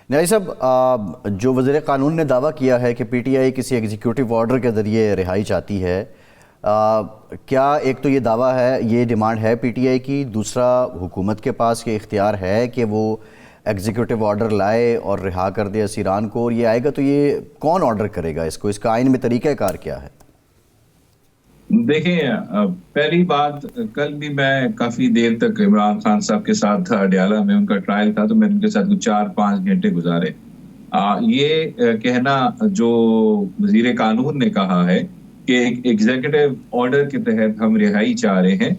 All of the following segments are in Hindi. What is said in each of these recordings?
न्याई साहब, जो वज़ीर क़ानून ने दावा किया है कि पीटीआई किसी एग्जीक्यूटिव ऑर्डर के ज़रिए रिहाई चाहती है, क्या एक तो ये दावा है, ये डिमांड है पीटीआई की, दूसरा हुकूमत के पास ये इख्तियार है कि वो एग्जीक्यूटिव ऑर्डर लाए और रिहा कर दे असीरान को, और ये आएगा तो ये कौन ऑर्डर करेगा इसको? इसका आइन में तरीक़ाकार क्या है? देखें, पहली बात, कल भी मैं काफी देर तक इमरान खान साहब के साथ था, अडयाला में उनका ट्रायल था, तो मैंने उनके साथ 4-5 घंटे गुजारे। ये कहना जो वजीर कानून ने कहा है कि एक एग्जीक्यूटिव ऑर्डर के तहत हम रिहाई चाह रहे हैं,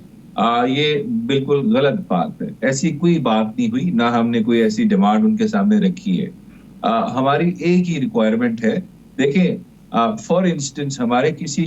ये बिल्कुल गलत बात है। ऐसी कोई बात नहीं हुई, ना हमने कोई ऐसी डिमांड उनके सामने रखी है। हमारी एक ही रिक्वायरमेंट है। देखें, फॉर इंस्टेंस हमारे किसी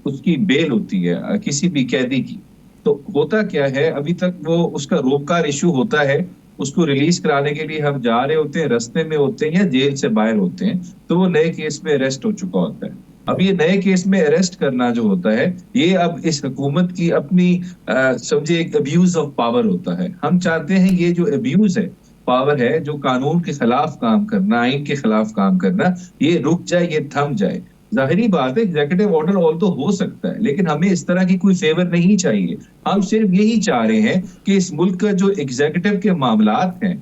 उसकी बेल होती है किसी भी कैदी की, तो होता क्या है, अभी तक वो उसका रोपकार इशू होता है, उसको रिलीज कराने के लिए हम जा रहे होते हैं, रास्ते में होते हैं या जेल से बाहर होते हैं, तो वो नए केस में अरेस्ट हो चुका होता है। अब ये नए केस में अरेस्ट करना जो होता है, ये अब इस हुकूमत की अपनी समझे एक अब्यूज ऑफ पावर होता है। हम चाहते हैं ये जो अब्यूज है पावर है, जो कानून के खिलाफ काम करना, आइन के खिलाफ काम करना, ये रुक जाए, ये थम जाए। जाहिरी बात है, एग्जीक्यूटिव ऑर्डर ऑल तो हो सकता है, लेकिन हमें इस तरह की कोई फेवर नहीं चाहिए। हम सिर्फ यही चाह रहे हैं कि इस मुल्क का जो एग्जीक्यूटिव के मामलात हैं,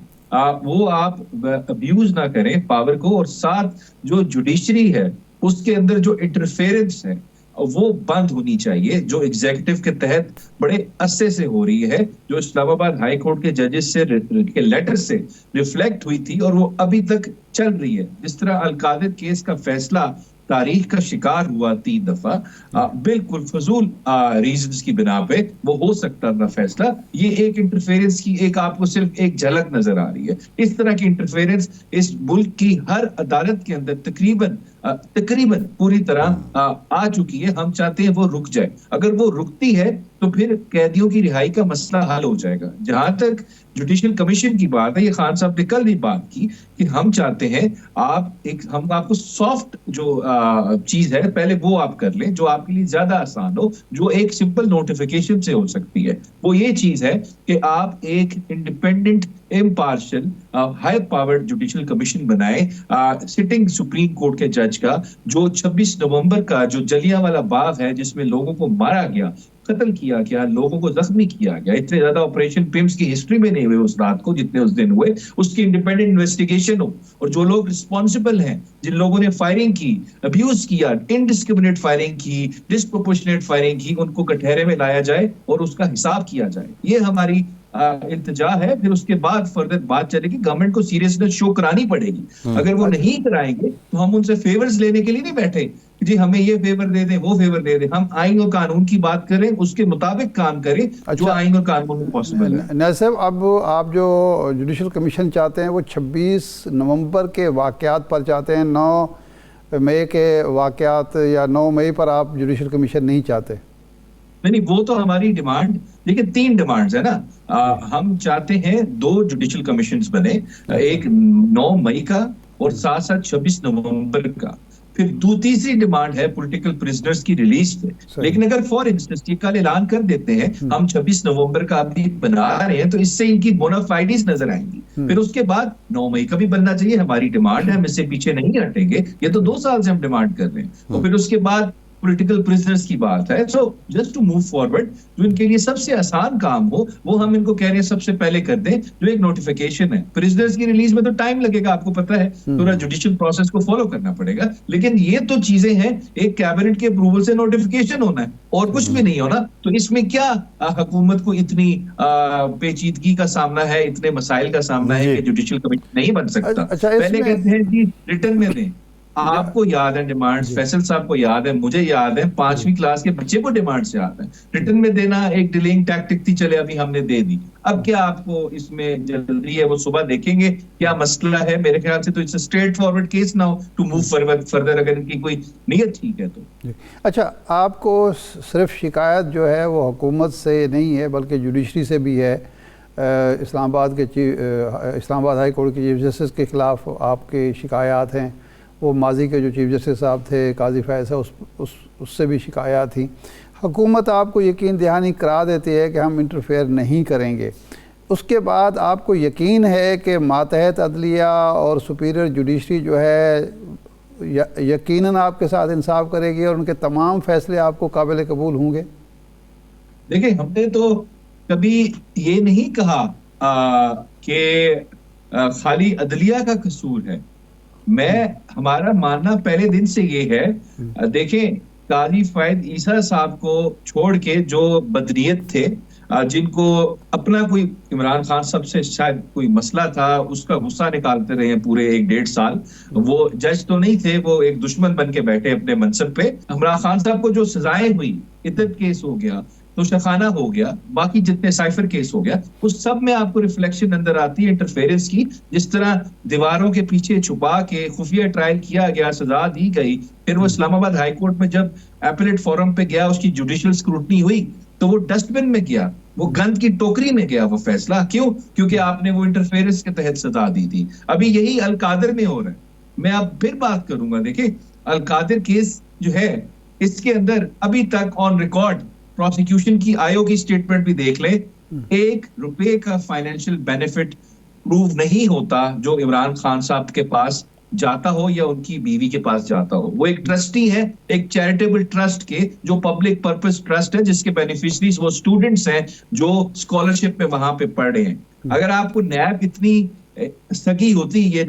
वो आप अब्यूज ना करें पावर को, और साथ जो जुडिशरी है उसके अंदर जो इंटरफेरेंस है वो बंद होनी चाहिए, जो एग्जीक्यूटिव के तहत बड़े अरसे से हो रही है, जो इस्लामाबाद हाई कोर्ट के जजेस से के लेटर से रिफ्लेक्ट हुई थी और वो अभी तक चल रही है। जिस तरह अल-कादिर केस का फैसला तारीख का शिकार हुआ 3 दफा, बिल्कुल फजूल रीजंस की बिना पे वो हो सकता था फैसला। ये एक इंटरफेरेंस की एक आपको सिर्फ एक झलक नजर आ रही है। इस तरह की इंटरफेरेंस इस मुल्क की हर अदालत के अंदर तकरीबन पूरी तरह आ चुकी है। हम चाहते हैं वो रुक जाए। अगर वो रुकती है तो फिर कैदियों की रिहाई का मसला हल हो जाएगा। जहां तक जुडिशियल कमीशन की बात है, ये खान साहब ने कल भी बात की कि हम चाहते हैं हम आपको सॉफ्ट जो चीज है पहले वो आप कर लें, जो आपके लिए ज्यादा आसान हो, जो एक सिंपल नोटिफिकेशन से हो सकती है। वो ये चीज है कि आप एक independent impartial high powered judicial commission बनाए, सिटिंग सुप्रीम कोर्ट के जज का, जो 26 नवंबर का जो जलियांवाला बाग है जिसमें लोगों को मारा गया, कत्ल किया गया, लोगों को जख्मी किया गया, इतने ज्यादा ऑपरेशन पिम्स की हिस्ट्री में नहीं हुए उस रात को जितने उस दिन हुए, उसकी इंडिपेंडेंट इन्वेस्टिगेशन हो, और जो लोग रिस्पॉन्सिबल हैं, जिन लोगों ने फायरिंग की, अब्यूज किया, इनडिस्क्रिमिनेट फायरिंग की, डिस्प्रोपोर्शनेट फायरिंग की, उनको कटहरे में लाया जाए और उसका हिसाब किया जाए। ये हमारी इल्तिजा है। फिर उसके बाद फर्दर बात चलेगी, गवर्नमेंट को सीरियसनेस शो करानी पड़ेगी। अगर वो नहीं कराएंगे तो हम उनसे फेवर्स लेने के लिए नहीं बैठे जी हमें ये फेवर दे दें, वो फेवर दे दें। हम आइन और कानून की बात करें, उसके मुताबिक काम करें। जो आइन और कानून में पॉसिबल है। नाज़िर साहब, अब आप जो जुडिशल कमीशन चाहते हैं वो 26 नवंबर के वाक़यात पर चाहते हैं, 9 मई के वाक़यात या 9 मई पर आप जुडिशल कमीशन नहीं चाहते? नहीं, वो तो हमारी डिमांड, देखिए 3 डिमांड्स है ना। हम चाहते हैं 2 जुडिशियल कमीशंस बने, एक 9 मई का और साथ साथ 26 नवंबर का। फिर तीसरी डिमांड है पॉलिटिकल प्रिजनर्स की रिलीज पे। लेकिन अगर फॉर इंस्टेंस ये कल ऐलान कर देते हैं हम 26 नवंबर का अभी बना रहे हैं, तो इससे इनकी बोनाफाइड्स नजर आएंगी। फिर उसके बाद 9 मई का भी बनना चाहिए, हमारी डिमांड है, हम इससे पीछे नहीं हटेंगे। ये तो 2 साल से हम डिमांड कर रहे हैं। तो फिर उसके बाद पॉलिटिकल प्रिजनर्स की बात है। So just to move forward, जो इनके लिए सबसे आसान काम हो वो हम इनको कह रहे हैं सबसे पहले कर दें, जो एक नोटिफिकेशन है। प्रिजनर्स की रिलीज में तो टाइम लगेगा, आपको पता है, पूरा जुडिशियल प्रोसेस को फॉलो करना पड़ेगा। लेकिन ये तो चीजें हैं, एक कैबिनेट के अप्रूवल से नोटिफिकेशन होना है और कुछ भी नहीं होना। तो इसमें क्या हुकूमत को इतनी पेचीदगी का सामना है, इतने मसाइल का सामना है कि जुडिशियल कमीशन नहीं बन सकता। पहले कहते हैं जी रिटर्न में दें। आपको याद है डिमांड्स, फैसल साहब को याद है, मुझे याद है, 5वीं क्लास के बच्चे को डिमांड्स याद है। रिटर्न में देना एक डिलेइंग टैक्टिक थी, चले अभी हमने दे दी। अब क्या आपको इसमें जल्दी है? वो सुबह देखेंगे क्या मसला है। मेरे ख्याल से तो it's a straight forward case now to move further, अगर इनकी कोई नीयत ठीक है तो। अच्छा, आपको सिर्फ शिकायत जो है वो हुकूमत से नहीं है बल्कि जुडिशरी से भी है। इस्लामाबाद हाई कोर्ट के चीफ जस्टिस के खिलाफ आपकी शिकायत हैं। वो माजी के जो चीफ जस्टिस साहब थे काजी फैज़, उससे भी शिकायत थी। हुकूमत आपको यकीन दहानी करा देती है कि हम इंटरफेयर नहीं करेंगे। उसके बाद आपको यकीन है कि मातहत अदलिया और सुपीरियर जुडिशरी जो है यकीनन आपके साथ इंसाफ करेगी और उनके तमाम फैसले आपको काबिल कबूल होंगे? देखिए, हमने तो कभी ये नहीं कहा कि खाली अदलिया का कसूर है। हमारा मानना पहले दिन से ये है, देखें, काजी फायद ईसा साहब को छोड़ के जो बदनीयत थे, जिनको अपना कोई इमरान खान साहब से शायद कोई मसला था, उसका गुस्सा निकालते रहे पूरे 1-1.5 साल। वो जज तो नहीं थे, वो एक दुश्मन बन के बैठे अपने मनसब पे। इमरान खान साहब को जो सजाएं हुई, इद्दत केस हो गया, तोशाखाना हो गया, बाकी जितने साइफर केस हो गया, उस सब में आपको रिफ्लेक्शन अंदर आती है इंटरफेरेंस की। जिस तरह दीवारों के पीछे छुपा के खुफिया ट्रायल किया गया, सजा दी गई, फिर वो इस्लामाबाद हाई कोर्ट में जब एपलेट फोरम पे गया, उसकी जुडिशियल स्क्रूटनी हुई, तो वो डस्टबिन में गया, वो गंद की टोकरी में गया वो फैसला। क्यों? क्योंकि आपने वो इंटरफेरेंस के तहत सजा दी थी। अभी यही अलकादिर में हो रहा है। मैं अब फिर बात करूंगा। देखिए, अलकादिर केस जो है, इसके अंदर अभी तक ऑन रिकॉर्ड प्रोसिक्यूशन की आयोग की स्टेटमेंट भी देख ले, ₹1 का फाइनेंशियल बेनिफिट प्रूव नहीं होता जो इमरान खान साहब के पास जाता हो या उनकी बीवी के पास जाता हो। वो एक ट्रस्टी है, एक चैरिटेबल ट्रस्ट के, जो पब्लिक पर्पस ट्रस्ट है, जिसके बेनिफिशरीज वो स्टूडेंट्स हैं जो स्कॉलरशिप में वहां पे पढ़ रहे हैं। अगर आपको नैब इतनी सगी होती, ये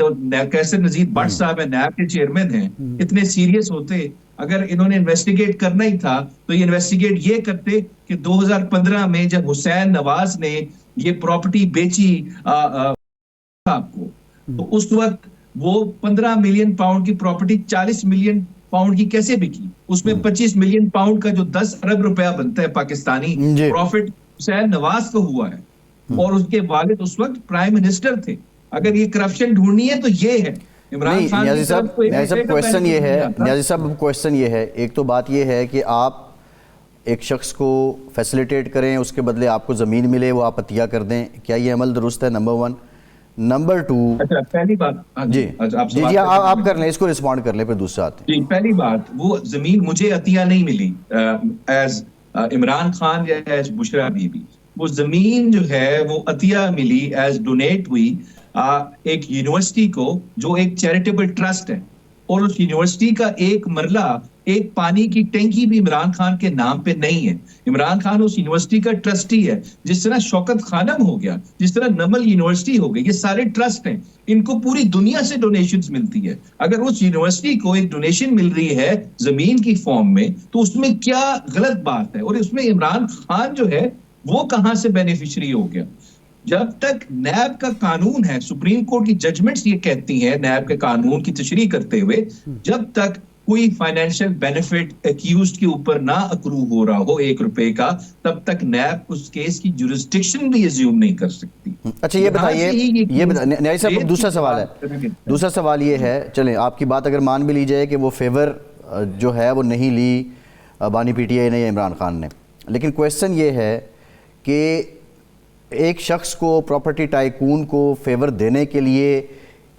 कैसर नजीर भट्ट साहब है, नैब के चेयरमैन हैं, इतने सीरियस होते, अगर इन्होंने इन्वेस्टिगेट करना ही था तो ये इन्वेस्टिगेट ये करते कि 2015 में जब हुसैन नवाज ने ये प्रॉपर्टी बेची आपको, तो उस वक्त वो 15 मिलियन पाउंड की प्रॉपर्टी 40 मिलियन पाउंड की कैसे बिकी? उसमें 25 मिलियन पाउंड का जो 10 अरब रुपया बनता है पाकिस्तानी प्रॉफिट हुसैन नवाज को हुआ है, और उसके वालिद उस वक्त प्राइम मिनिस्टर थे। अगर ये करप्शन ढूंढनी है तो ये है। इमरान खान न्याजी साहब, क्वेश्चन ये है, न्याजी साहब क्वेश्चन ये है, एक तो बात ये है कि आप एक शख्स को फैसिलिटेट करें, उसके बदले आपको ज़मीन मिले, वो आप अतिया कर दें, क्या ये अमल दुरुस्त है? नंबर 1। नंबर 2, अच्छा, पहली बात जी जी आप कर लें, इसको रिस्पॉन्ड कर लें, फिर दूसरा आते हैं। पहली बात, वो जमीन मुझे अतिया नहीं मिली एज इमरान खान या एज बुशरा बीबी। वो जमीन जो है वो अतिया मिली एज डोनेट हुई एक यूनिवर्सिटी को, जो एक चैरिटेबल ट्रस्ट है, और उस यूनिवर्सिटी का एक मरला, एक पानी की टैंकी भी इमरान खान के नाम पे नहीं है। इमरान खान उस यूनिवर्सिटी का ट्रस्टी है। जिस तरह शौकत खानम हो गया, जिस तरह नमल यूनिवर्सिटी हो गई, ये सारे ट्रस्ट हैं, इनको पूरी दुनिया से डोनेशंस मिलती है। अगर उस यूनिवर्सिटी को एक डोनेशन मिल रही है जमीन की फॉर्म में, तो उसमें क्या गलत बात है? और उसमें इमरान खान जो है वो कहां से बेनिफिशियरी हो गया? जब तक नैब का कानून है, सुप्रीम कोर्ट की जजमेंट्स ये कहती हैं नैब के कानून की तशरीह करते हुए, जब तक कोई फाइनेंशियल बेनिफिट एक्यूज्ड के ऊपर ना अक्रू हो रहा हो ₹1 का, तब तक नैब उस केस की जुरिस्डिक्शन भी अज्यूम नहीं कर सकती। अच्छा, ये बताइए, न्याय साहब, दूसरा सवाल है, दूसरा सवाल ये है, चलें आपकी बात अगर मान भी ली जाए कि वो फेवर जो है वो नहीं ली बानी PTI ने या इमरान खान ने, लेकिन क्वेश्चन ये है कि एक शख्स को, प्रॉपर्टी टाइकून को फेवर देने के लिए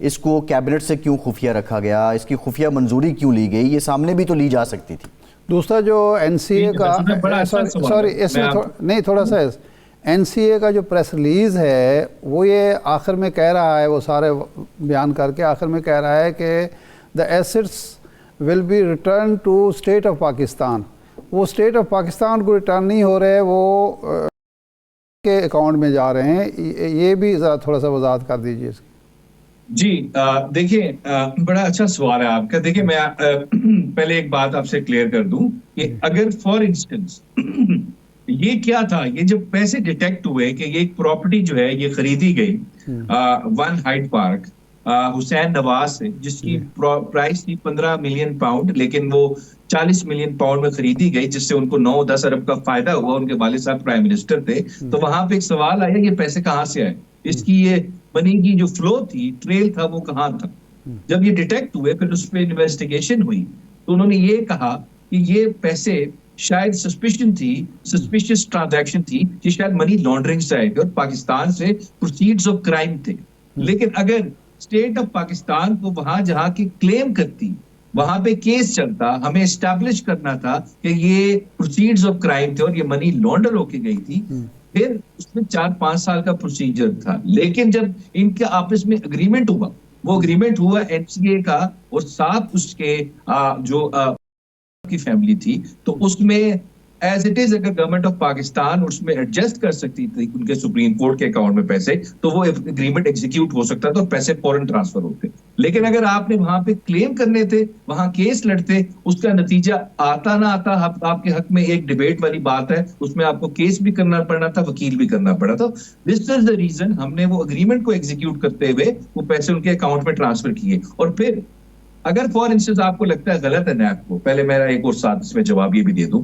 इसको कैबिनेट से क्यों खुफिया रखा गया, इसकी खुफिया मंजूरी क्यों ली गई? ये सामने भी तो ली जा सकती थी। दूसरा जो NCA का, सॉरी इसमें नहीं, थोड़ा सा NCA का जो प्रेस रिलीज़ है वो ये आखिर में कह रहा है, वो सारे बयान करके आखिर में कह रहा है कि the assets will be return to state of Pakistan. वो स्टेट ऑफ पाकिस्तान को रिटर्न नहीं हो रहे, वो के अकाउंट में जा रहे हैं। ये भी ज़रा थोड़ा सा वजाहत कर दीजिए इसकी। जी, देखिए, बड़ा अच्छा सवाल है आपका। देखिए, मैं पहले एक बात आपसे क्लियर कर दूं कि अगर फॉर इंस्टेंस ये क्या था, ये जब पैसे डिटेक्ट हुए कि ये एक प्रॉपर्टी जो है ये खरीदी गई 1 हाइड पार्क हुसैन नवाज से, जिसकी प्राइस थी 15 मिलियन पाउंड, लेकिन वो 40 मिलियन पाउंड में खरीदी गई, जिससे उनको 9-10 अरब का फायदा हुआ। उनके वालिद साहब प्राइम मिनिस्टर थे। तो वहां पे एक सवाल आया, ये पैसे कहां से आए? इसकी ये मनी की जो फ्लो थी, ट्रेल था, वो कहां था? जब ये डिटेक्ट हुए, फिर उस पर इन्वेस्टिगेशन हुई, तो उन्होंने ये कहा कि ये पैसे शायद सस्पिशियस ट्रांजैक्शन थी, कि शायद मनी लॉन्ड्रिंग से आए थे और पाकिस्तान से प्रोसीड्स ऑफ क्राइम थे। लेकिन अगर स्टेट ऑफ पाकिस्तान को वहां जहां की क्लेम करती, वहां पे केस चलता, हमें एस्टैब्लिश करना था कि ये प्रोसीड्स ऑफ क्राइम थे और ये मनी लॉन्डर होके गई थी, फिर उसमें 4-5 साल का प्रोसीजर था, लेकिन जब इनके आपस में एग्रीमेंट हुआ, वो एग्रीमेंट हुआ एनसीए का, और साथ उसके जो की फैमिली थी, तो उसमें एज इट इज अगर गवर्नमेंट ऑफ पाकिस्तान उसमें एडजस्ट कर सकती थी उनके सुप्रीम कोर्ट के अकाउंट में पैसे, तो वो एग्रीमेंट एग्जीक्यूट हो सकता था और पैसे फौरन ट्रांसफर होते। लेकिन अगर आपने वहां पे क्लेम करने थे, वहां केस लड़ते, उसका नतीजा आता ना आता आपके हक में एक डिबेट वाली बात है, उसमें आपको केस भी करना पड़ना था, वकील भी करना पड़ा था। दिस इज द रीजन हमने वो एग्रीमेंट को एग्जीक्यूट करते हुए वो पैसे उनके अकाउंट में ट्रांसफर किए। और फिर अगर फॉर इंस्टेंस आपको लगता है गलत है नैब को, पहले मेरा एक और साथ इसमें जवाब ये भी दे दूं,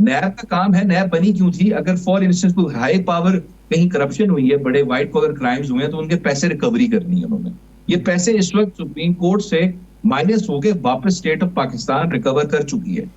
नैब का काम है, नैब बनी क्यों थी? अगर फॉर इंस्टेंस कोई हाई पावर कहीं करप्शन हुई है, बड़े व्हाइट कॉलर क्राइम्स हुए हैं, तो उनके पैसे रिकवरी करनी है उन्होंने। ये पैसे इस वक्त सुप्रीम कोर्ट से माइनस हो गए, वापस स्टेट ऑफ पाकिस्तान रिकवर कर चुकी है।